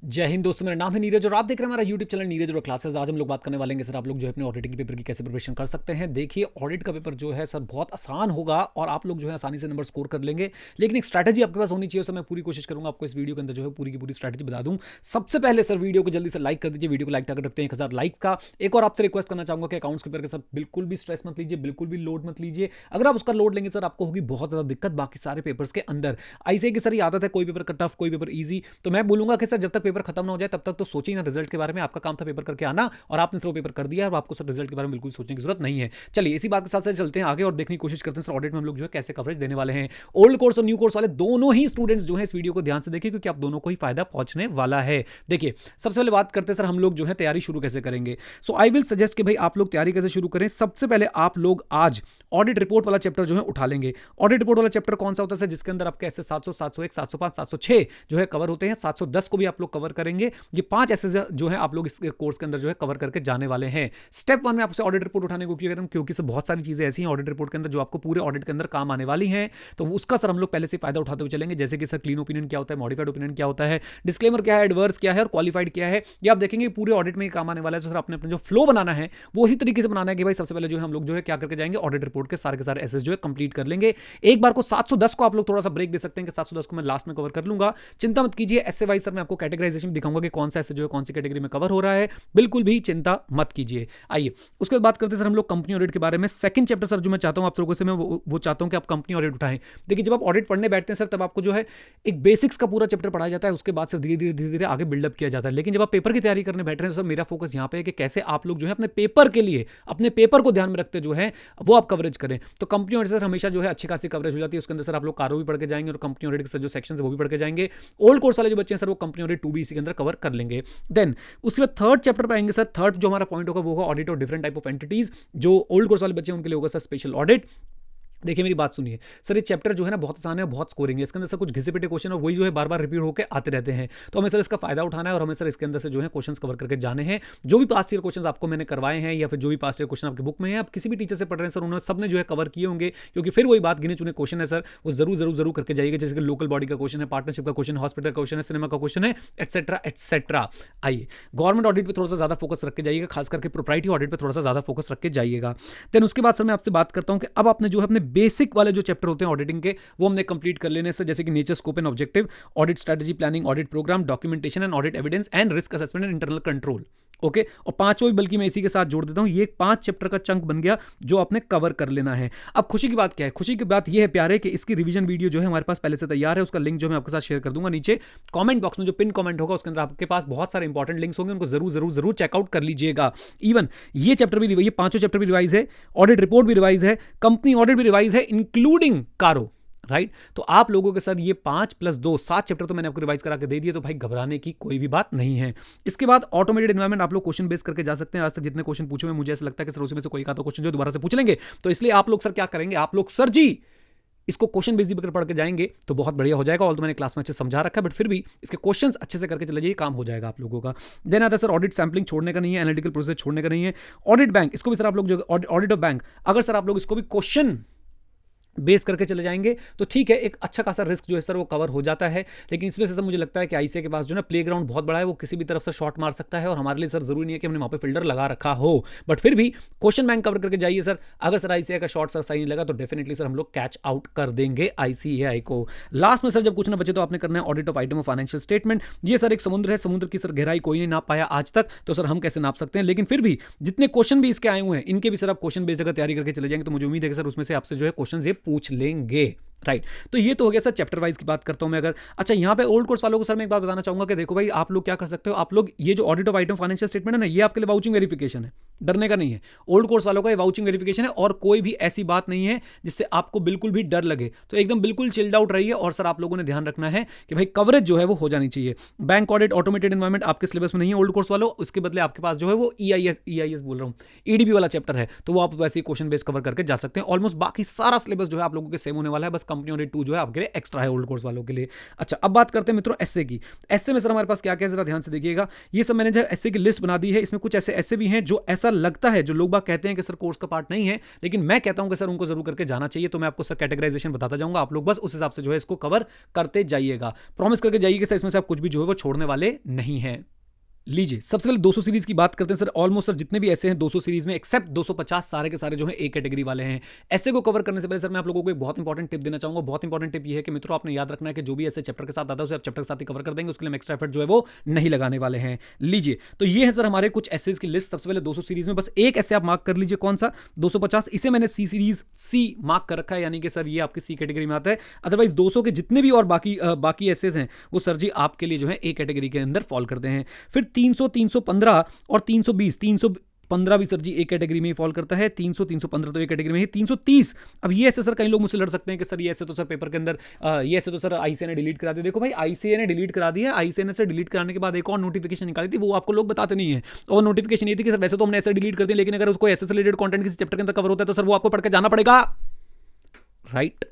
जय हिंद दोस्तों, मेरा नाम है नीरज और आप देख रहे हैं हमारा यूट्यूब चैनल नीरज और क्लासेस। आज हम लोग बात करने वाले हैं सर आप लोग जो है अपने ऑडिटिंग के पेपर की कैसे प्रिपरेशन कर सकते हैं। देखिए, ऑडिट का पेपर जो है सर बहुत आसान होगा और आप लोग जो है आसानी से नंबर स्कोर कर लेंगे, लेकिन एक स्ट्रैटेजी आपके पास होनी चाहिए। सर मैं पूरी कोशिश करूंगा आपको इस वीडियो के अंदर जो है पूरी की पूरी स्ट्रैटेजी बता दूं। सबसे पहले सर वीडियो को जल्दी से लाइक कर दीजिए, वीडियो को लाइक टारगेट रखते हैं 1000 लाइक्स का। एक और आपसे रिक्वेस्ट करना चाहूंगा कि अकाउंट्स के पेपर के सर बिल्कुल भी स्ट्रेस मत लीजिए, बिल्कुल भी लोड मत लीजिए। अगर आप उसका लोड लेंगे सर आपको होगी बहुत ज्यादा दिक्कत बाकी सारे पेपर्स के अंदर। ऐसे कि सर ये आदत है कोई पेपर टफ कोई पेपर ईजी, तो मैं बोलूंगा कि सर जब तक पेपर खत्म ना हो जाए तब तक तो सोचिए ना रिजल्ट के बारे में। आपका काम था पेपर करके आना और आपने सर वो पेपर कर दिया और आपको सर रिजल्ट के बारे में बिल्कुल सोचने की जरूरत नहीं है। चलिए इसी बात के साथ साथ चलते हैं आगे और देखने की कोशिश करते हैं सर ऑडिट में हम लोग जो है कैसे कवरेज देने वाले हैं। ओल्ड कोर्स और न्यू कोर्स वाले दोनों ही स्टूडेंट्स जो है इस वीडियो को ध्यान से देखिए, क्योंकि आप दोनों को ही फायदा पहुंचने वाला है। देखिए, सबसे पहले बात करते हैं सर हम लोग जो है तैयारी शुरू कैसे करेंगे। सो आई विल सजेस्ट कि भाई आप लोग तैयारी कैसे शुरू करें। सबसे पहले आप लोग आज ऑडिट रिपोर्ट वाला चैप्टर जो है उठा लेंगे। ऑडिट रिपोर्ट वाला चैप्टर कौन सा होता है, जिसके अंदर आपके ऐसे 700 701 705 706 जो है कवर होते हैं। 710 को भी आप लोग कवर करेंगे। ये 5 ऐसे जो है आप लोग इस कोर्स के अंदर जो है कवर करके जाने वाले हैं। स्टेप 1 में आपसे ऑडिट रिपोर्ट उठाने को क्यों, क्योंकि सर बहुत सारी चीजें ऐसी हैं ऑडिट रिपोर्ट के अंदर जो आपको पूरे ऑडिट के अंदर काम आने वाली हैं। तो उसका सर हम लोग पहले से फायदा उठाते हुए चलेंगे, जैसे कि सर क्लीन ओपिनियन क्या होता है, मॉडिफाइड ओपिनियन क्या होता है, डिस्क्लेमर क्या है, एडवर्स क्या है और क्वालिफाइड क्या है। ये आप देखेंगे पूरे ऑडिट में ही काम आने वाला है। तो सर अपने अपने जो फ्लो बनाना है वो इसी तरीके से बनाना है कि भाई सबसे पहले जो है हम लोग जो है क्या करके जाएंगे, ऑडिट रिपोर्ट के सारे एसेस जो है कंप्लीट कर लेंगे। एक बार को 710 को आप लोग थोड़ा सा ब्रेक दे सकते हैं कि 710 को मैं लास्ट में कवर कर लूंगा। चिंता मत कीजिए, ऐसे वाइज सर मैं आपको कैटेगराइजेशन दिखाऊंगा कि कौन सा ऐसे जो है कौन सी कैटेगरी में कवर हो रहा है। बिल्कुल भी चिंता मत कीजिए। आइए उसके बाद बात करते हैं सर हम लोग कंपनी ऑडिट के बारे में। सेकंड चैप्टर सर जो मैं चाहता हूं आप लोगों से, मैं वो चाहता हूं कि आप कंपनी ऑडिट उठाएं। देखिए, जब आप ऑडिट पढ़ने बैठते हैं सर तब आपको जो है एक बेसिक्स का पूरा चैप्टर पढ़ाया जाता है, उसके बाद सर धीरे धीरे आगे बिल्डअप किया जाता है। लेकिन जब आप पेपर की तैयारी करने बैठ रहे हैं तो सर मेरा फोकस यहां पे है कि कैसे आप लोग जो है अपने पेपर के लिए अपने पेपर को ध्यान में रखते जो है वो आप कवरेज करें। तो कंपनी ऑडिट सर हमेशा जो है अच्छी खासी कवरेज हो जाती है। उसके अंदर सर आप लोग कारो भी पढ़ के जाएंगे और कंपनी ऑडिट के जो सेक्शन है वो भी पढ़ के जाएंगे। ओल्ड कोर्स वाले जो बच्चे हैं सर वो कंपनी ऑडिट 2 भी इसी के अंदर कवर कर लेंगे। देन उसके बाद थर्ड चैप्टर पे आएंगे सर। थर्ड जो हमारा पॉइंट होगा वो होगा audit of different type of entities. जो ओल्ड कोर्स वाले बच्चे हैं उनके लिए होगा सर स्पेशल ऑडिट। देखिए मेरी बात सुनिए सर, ये चैप्टर जो है ना बहुत आसान है, बहुत स्कोरिंग है। इसके अंदर सर कुछ घिसे पिटे क्वेश्चन और वही जो है बार बार रिपीट होकर आते रहते हैं। तो हमें सर इसका फायदा उठाना है और हमें सर इसके अंदर से जो है क्वेश्चंस कवर करके जाने हैं। जो भी पास्ट ईयर क्वेश्चंस आपको मैंने करवाए हैं या फिर जो भी पास्ट ईयर क्वेश्चन आपकी बुक में है, आप किसी भी टीचर से पढ़ रहे हैं सर, उन्होंने सबने जो है कवर किए होंगे। क्योंकि फिर वही बात, गिने चुने क्वेश्चन है सर, वो जरूर करके जाइएगा। जैसे कि लोकल बॉडी का क्वेश्चन है, पार्टनरशिप का क्वेश्चन, हॉस्पिटल का क्वेश्चन है, सिनेमा का क्वेश्चन है, एटसेट्रा एटसेट्रा। आइए गवर्नमेंट ऑडिट पर थोड़ा सा ज्यादा फोकस रख के जाइएगा, खास करके प्रोप्राइटरी ऑडिट पर थोड़ा सा ज्यादा फोकस रख के जाइएगा। देन उसके बाद सर मैं आपसे बात करता हूं कि अब आपने जो है अपने बेसिक वाले जो चैप्टर होते हैं ऑडिटिंग के वो हमने कंप्लीट कर लेने से, जैसे कि nature, scope and objective, audit strategy, planning, audit program, documentation and audit evidence and risk assessment and internal control. Okay, और पांचों भी बल्कि मैं इसी के साथ जोड़ देता हूं। ये 5 चैप्टर का चंक बन गया जो आपने कवर कर लेना है। अब खुशी की बात क्या है, खुशी की बात यह है प्यारे कि इसकी रिवीजन वीडियो जो है हमारे पास पहले से तैयार है। उसका लिंक जो मैं आपके साथ शेयर कर दूंगा नीचे कमेंट बॉक्स में। जो पिन कमेंट होगा उसके अंदर आपके पास बहुत सारे इंपॉर्टेंट लिंक्स होंगे, उनको जरूर चेकआउट कर लीजिएगा। इवन ये चैप्टर भी, ये 5 चैप्टर भी रिवाइज है, ऑडिट रिपोर्ट भी रिवाइज है, कंपनी ऑडिट भी रिवाइज है, इंक्लूडिंग कारो। राइट, तो आप लोगों के सर ये 5+2 7 चैप्टर तो मैंने आपको रिवाइज करा के दे दिए। तो भाई घबराने की कोई भी बात नहीं है। इसके बाद ऑटोमेटेड एनवायरनमेंट आप लोग क्वेश्चन बेस करके जा सकते हैं। आज तक जितने क्वेश्चन पूछे हुए मुझे ऐसा लगता है कि सर उसमें से कोई का तो क्वेश्चन जो दोबारा से पूछ लेंगे। तो इसलिए आप लोग सर क्या करेंगे, आप लोग सर जी इसको क्वेश्चन बेस भी पढ़ के जाएंगे तो बहुत बढ़िया हो जाएगा। ऑल तो मैंने क्लास में अच्छे समझा रखा है, बट फिर भी इसके क्वेश्चंस अच्छे से करके चले जाइए, काम हो जाएगा आप लोगों का। देन आता है सर ऑडिट सैम्पलिंग छोड़ने का नहीं है, एनालिटिकल प्रोसेस छोड़ने का नहीं है। ऑडिट बैंक, इसको भी सर आप लोग जो ऑडिट ऑफ बैंक, अगर सर आप लोग इसको भी क्वेश्चन बेस करके चले जाएंगे तो ठीक है, एक अच्छा खासा रिस्क जो है सर वो कवर हो जाता है। लेकिन इसमें से सर मुझे लगता है कि आईसीए के पास जो ना प्लेग्राउंड बहुत बड़ा है, वो किसी भी तरफ से शॉट मार सकता है और हमारे लिए सर जरूरी नहीं है कि हमने वहां पे फील्डर लगा रखा हो, बट फिर भी क्वेश्चन बैंक कवर करके जाइए सर। अगर सर आईसीए का शॉट सर सही नहीं लगा तो डेफिनेटली सर हम लोग कैच आउट कर देंगे आईसीएआई को। लास्ट में सर जब कुछ ना बचे तो आपने करना है audit of item of financial statement. ये सर एक समुद्र है, समुद्र की सर गहराई कोई नहीं नाप पाया आज तक, तो सर हम कैसे नाप सकते हैं। लेकिन फिर भी जितने क्वेश्चन भी इसके आए हुए हैं इनके भी सर आप क्वेश्चन बेस्ड अगर तैयारी करके चले जाएंगे तो मुझे उम्मीद है कि सर उसमें से आपसे जो है क्वेश्चन ये पूछ लेंगे। राइट, तो ये तो हो गया सर चैप्टर वाइज की बात करता हूं मैं। अगर अच्छा यहां पे ओल्ड कोर्स वालों को सर मैं एक बात बताना चाहूंगा कि देखो भाई आप लोग क्या कर सकते हो, आप लोग ये जो audit of item financial statement है ना, ये आपके लिए वाउचिंग वेरिफिकेशन है, डरने का नहीं है। ओल्ड कोर्स वालों का ये वाउचिंग वेरिफिकेशन है और कोई भी ऐसी बात नहीं है जिससे आपको बिल्कुल भी डर लगे। तो एकदम बिल्कुल चिल्ड आउट रहिए और सर आप लोगों ने ध्यान रखना है कि भाई कवरेज जो है वो हो जानी चाहिए। बैंक ऑडिट ऑटोमेटेड एनवायरमेंट आपके सिलेबस में नहीं है ओल्ड कोर्स वालों, उसके बदले आपके पास जो है वो ईआईएस बोल रहा हूं, ईडीबी वाला चैप्टर है, तो वो आप वैसे ही क्वेश्चन बेस कवर करके जा सकते हैं। ऑलमोस्ट बाकी सारा सिलेबस जो है आप लोगों के सेम होने वाला है, बस कंपनी ऑडिट 2 जो है आपके लिए एक्स्ट्रा है ओल्ड कोर्स वालों के लिए। अच्छा, अब बात करते हैं मित्रों एसए की। एसए में सर हमारे पास क्या क्या है जरा ध्यान से देखिएगा। ये सब मैंने जो एसए की लिस्ट बना दी है, इसमें कुछ ऐसे एसए भी हैं जो ऐसा लगता है, जो लोग बाग कहते हैं कि सर कोर्स का पार्ट नहीं है, लेकिन मैं कहता हूं कि सर उनको जरूर करके जाना चाहिए। तो मैं आपको सर कैटेगराइजेशन बताता जाऊंगा, आप लोग बस उस हिसाब से जो है इसको कवर करते जाइएगा। प्रॉमिस करके जाइए कि सर इसमें से आप कुछ भी जो है वो छोड़ने वाले नहीं है। लीजिए, सबसे पहले 200 सीरीज की बात करते हैं सर। ऑलमोस्ट सर जितने भी ऐसे हैं 200 सीरीज में एक्सेप्ट 250 सारे के सारे जो है ए कैटेगरी वाले हैं। ऐसे को कवर करने से पहले सर मैं आप लोगों को एक बहुत इंपॉर्टेंट टिप देना चाहूंगा। बहुत इंपॉर्टेंट टिप ये है कि मित्रों आपने याद रखना है कि जो भी ऐसे चैप्टर के साथ आता है उसे आप चैप्टर के साथ ही कवर कर देंगे, उसके लिए हम एक्स्ट्रा एफर्ट जो है वो नहीं लगाने वाले हैं। लीजिए, तो ये है सर हमारे कुछ एसेज की लिस्ट। सबसे पहले 200 सीरीज में बस एक ऐसे आप मार्क कर लीजिए, कौन सा 250, इसे मैंने सी सीरीज सी मार्क कर रखा है, यानी कि सर ये आपकी सी कैटेगरी में आता है। अदरवाइज 200 के जितने भी और बाकी एसेज हैं वो सर जी आपके लिए जो है ए कैटेगरी के अंदर फॉल करते हैं। फिर 300, 315 और 320, 315 भी सर जी एक कैटेगरी में ही फॉल करता है। 300, 315 तो एक कैटेगरी में ही। 330, अब ये ऐसे सर कई लोग मुझसे लड़ सकते हैं कि सर ये ऐसे तो सर पेपर के अंदर ये ऐसे तो सर आईसीए ने डिलीट करा दिया। देखो भाई, आईसीए ने डिलीट करा दिया। आईसीए ने सर डिलीट कराने के बाद एक और नोटिफिकेशन निकाली थी, वो आपको लोग बताते नहीं है। और नोटिफिकेशन ये थी कि सर वैसे तो हमने ऐसे डिलीट कर दिया, लेकिन अगर उसको ऐसे से रिलेटेड कंटेंट किसी चैप्टर के अंदर कवर होता है तो सर वो आपको पढ़ के जाना पड़ेगा, राइट?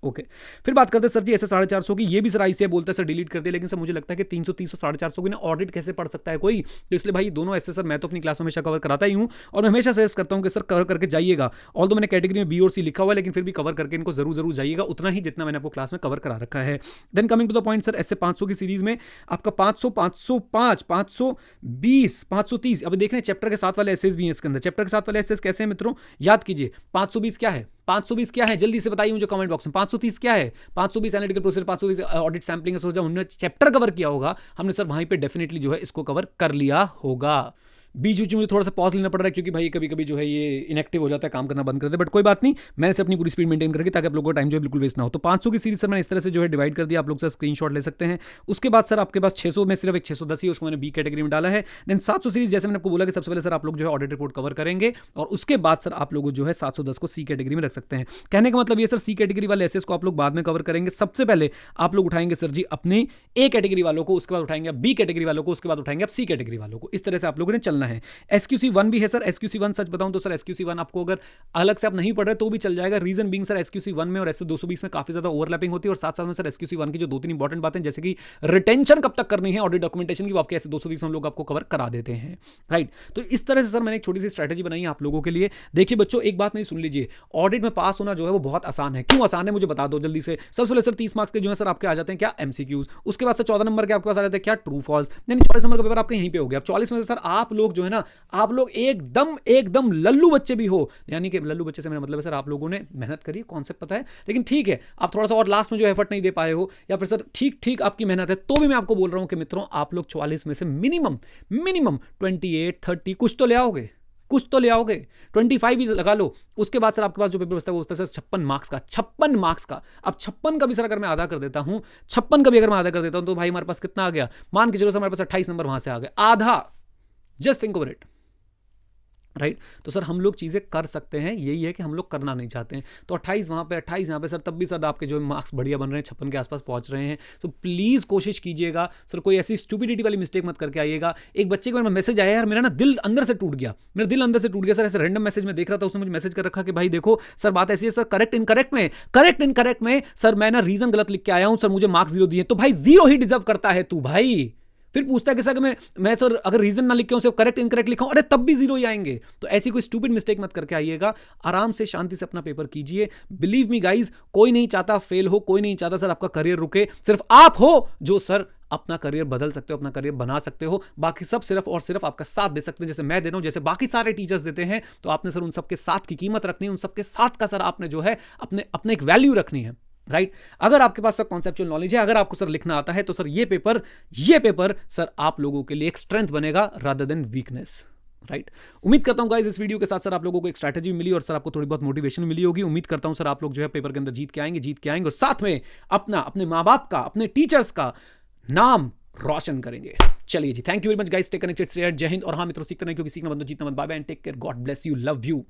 ओके, फिर बात करते हैं सर जी ऐसे 450 की। ये भी सर आईसीए बोलता है सर डिलीट कर दिया, लेकिन सर मुझे लगता है कि 300, 300, 450 की ना ऑडिट कैसे पढ़ सकता है कोई। तो इसलिए भाई दोनों ऐसे सर मैं तो अपनी क्लास में हमेशा कवर कराता ही हूं, और मैं हमेशा सजेस्ट करता हूं कि सर कवर करके जाइएगा। ऑल दो मैंने कैटेगरी में बी और सी लिखा हुआ है, लेकिन फिर भी कवर करके इनको जरूर जाइएगा, उतना ही जितना मैंने आपको क्लास में कवर करा रखा है। Then coming to the point sir, ऐसे 500 की सीरीज में आपका 500, 505, 520, 530, अब देख रहे हैं चैप्टर के साथ वाले एसेज भी हैं इसके अंदर। चैप्टर के साथ वाले एसेज कैसे हैं मित्रों, याद कीजिए। 520 क्या है, 520 क्या है, जल्दी से बताइए मुझे कमेंट बॉक्स में। 530 क्या है, 520 एनालिटिकल प्रोसेस, 530 ऑडिट सैम्पलिंग। सोचा हमने चैप्टर कवर किया होगा, हमने सर वहीं पे डेफिनेटली जो है इसको कवर कर लिया होगा। बीच बीच में मुझे थोड़ा सा पॉज लेना पड़ रहा है, क्योंकि भाई कभी कभी जो है ये इनएक्टिव हो जाता है, काम करना बंद कर देता है, बट कोई बात नहीं, मैंने से अपनी पूरी स्पीड मेंटेन करके, ताकि आप लोगों का टाइम जो है बिल्कुल वेस्ट ना हो। तो 500 की सीरीज सर मैंने इस तरह से जो है डिवाइड कर दिया, आप लोग सर स्क्रीनशॉट ले सकते हैं। उसके बाद सर आपके पास 600 में सिर्फ एक 610 ही, उसको मैंने बी कैटेगरी में डाला है। देन 700 सीरीज, जैसे मैंने आपको बोला कि सबसे पहले सर आप लोग जो है ऑडिट रिपोर्ट कवर करेंगे, और उसके बाद सर आप लोग जो है 710 को सी कैटेगरी में रख सकते हैं। कहने का मतलब ये सर सी कैटेगरी वाले एसेस को आप लोग बाद में कवर करेंगे। सबसे पहले आप लोग उठाएंगे सर जी अपने ए कैटेगरी वालों को, उसके बाद उठाएंगे आप बी कैटेगरी वालों को, उसके बाद उठाएंगे आप सी कैटेगरी वालों को। इस तरह से आप लोगों ने चलना है। SQC1 भी है सर। SQC1 सच बताऊं तो सर SQC1 आपको अगर अलग से आप नहीं पढ़ रहे तो भी चल जाएगा। रीजन बीइंग सर SQC1 में और SQ220 में काफी ज्यादा ओवरलैपिंग होती है, और साथ साथ में सर SQC1 की जो 2-3 इंपॉर्टेंट बातें, जैसे कि रिटेंशन कब तक करनी है ऑडिट डॉक्यूमेंटेशन की, वो आपके SQ220 में हम लोग आपको कवर करा देते हैं, राइट? तो इस तरह से सर मैंने एक छोटी सी स्ट्रेटेजी बनाई है आप लोगों के लिए। देखिए बच्चों, एक बात नहीं सुन लीजिए, ऑडिट में पास होना जो है वो बहुत आसान है। क्यों आसान है मुझे बता दो जल्दी से। सबसे पहले सर 30 मार्क्स के जो है सर आपके आ जाते हैं क्या, MCQs। उसके बाद सर 14 नंबर के आपके पास आ जाते हैं क्या, ट्रू फॉल्स। यानी 44 नंबर का पेपर आपके यहीं पे हो गया। अब 44 में से सर आप लोग जो है ना, आप लोग एकदम लल्लू बच्चे भी हो, यानी कि लल्लू बच्चे से मेरा मतलब है सर आप लोगों ने मेहनत करी, कॉन्सेप्ट पता है, लेकिन ठीक है आप थोड़ा सा और लास्ट में जो एफर्ट नहीं दे पाए हो, या फिर सर ठीक आपकी मेहनत है, तो भी मैं आपको बोल रहा हूं कि मित्रों आप लोग 44 में से मिनिमम 28, 30 कुछ तो ले आओगे, 25 भी लगा लो। उसके बाद सर आपके पास जो पेपर बचता है वो होता है सर 56 मार्क्स का। अब 56 का भी सर अगर मैं आधा कर देता हूं, 56 का भी अगर मैं आधा कर देता हूं, तो भाई हमारे पास कितना आ गया, मान के चलो सर हमारे पास 28 नंबर वहां से आ गए, आधा। Just think over it, right? तो सर हम लोग चीज़ें कर सकते हैं, यही है कि हम लोग करना नहीं चाहते हैं। तो 28 वहाँ पे, 28 यहाँ पे सर, तब भी सर आपके जो मार्क्स बढ़िया बन रहे हैं, 56 के आसपास पहुँच रहे हैं। तो प्लीज़ कोशिश कीजिएगा सर, कोई ऐसी स्टूपिडिटी वाली मिस्टेक मत करके आइएगा। एक बच्चे को मैसेज आया यार, मेरा ना दिल अंदर से टूट गया, सर। ऐसे रैंडम मैसेज में देख रहा था, उसने मुझे मैसेज कर रखा कि भाई देखो सर बात ऐसी है सर, करेक्ट इनकरेक्ट में सर मैं ना रीजन गलत लिख के आया हूँ सर, मुझे मार्क्स 0 दिए। तो भाई 0 ही डिजर्व करता है तू भाई। फिर पूछता है कि सर मैं सर अगर रीजन ना लिखे सिर्फ करेक्ट इनकरेक्ट लिखा हूं, अरे तब भी 0 ही आएंगे। तो ऐसी कोई स्टूपिड मिस्टेक मत करके आइएगा, आराम से शांति से अपना पेपर कीजिए। बिलीव मी गाइज, कोई नहीं चाहता फेल हो, कोई नहीं चाहता सर आपका करियर रुके। सिर्फ आप हो जो सर अपना करियर बदल सकते हो, अपना करियर बना सकते हो। बाकी सब सिर्फ और सिर्फ आपका साथ दे सकते हैं, जैसे मैं दे रहा हूं, जैसे बाकी सारे टीचर्स देते हैं। तो आपने सर उन सबके साथ की कीमत रखनी है, उन सबके साथ का सर आपने जो है अपने एक वैल्यू रखनी है, राइट? अगर आपके पास सर कॉन्सेप्चुअल नॉलेज है, अगर आपको सर लिखना आता है, तो सर ये पेपर सर आप लोगों के लिए एक स्ट्रेंथ बनेगा रादर देन वीकनेस, राइट? उम्मीद करता हूं गाइस इस वीडियो के साथ सर आप लोगों को एक स्ट्रैटेजी मिली और सर आपको थोड़ी बहुत मोटिवेशन मिली होगी। उम्मीद करता हूं सर आप लोग जो है पेपर के अंदर जीत के आएंगे और साथ में अपने माँ बाप का, अपने टीचर्स का नाम रोशन करेंगे। चलिए जी, thank you very much guys, stay connected, जय हिंद। और हाँ मित्रों, सीखते नहीं क्योंकि सीखना बंद, जीतना मत। Bye bye and take care, God bless you, love you.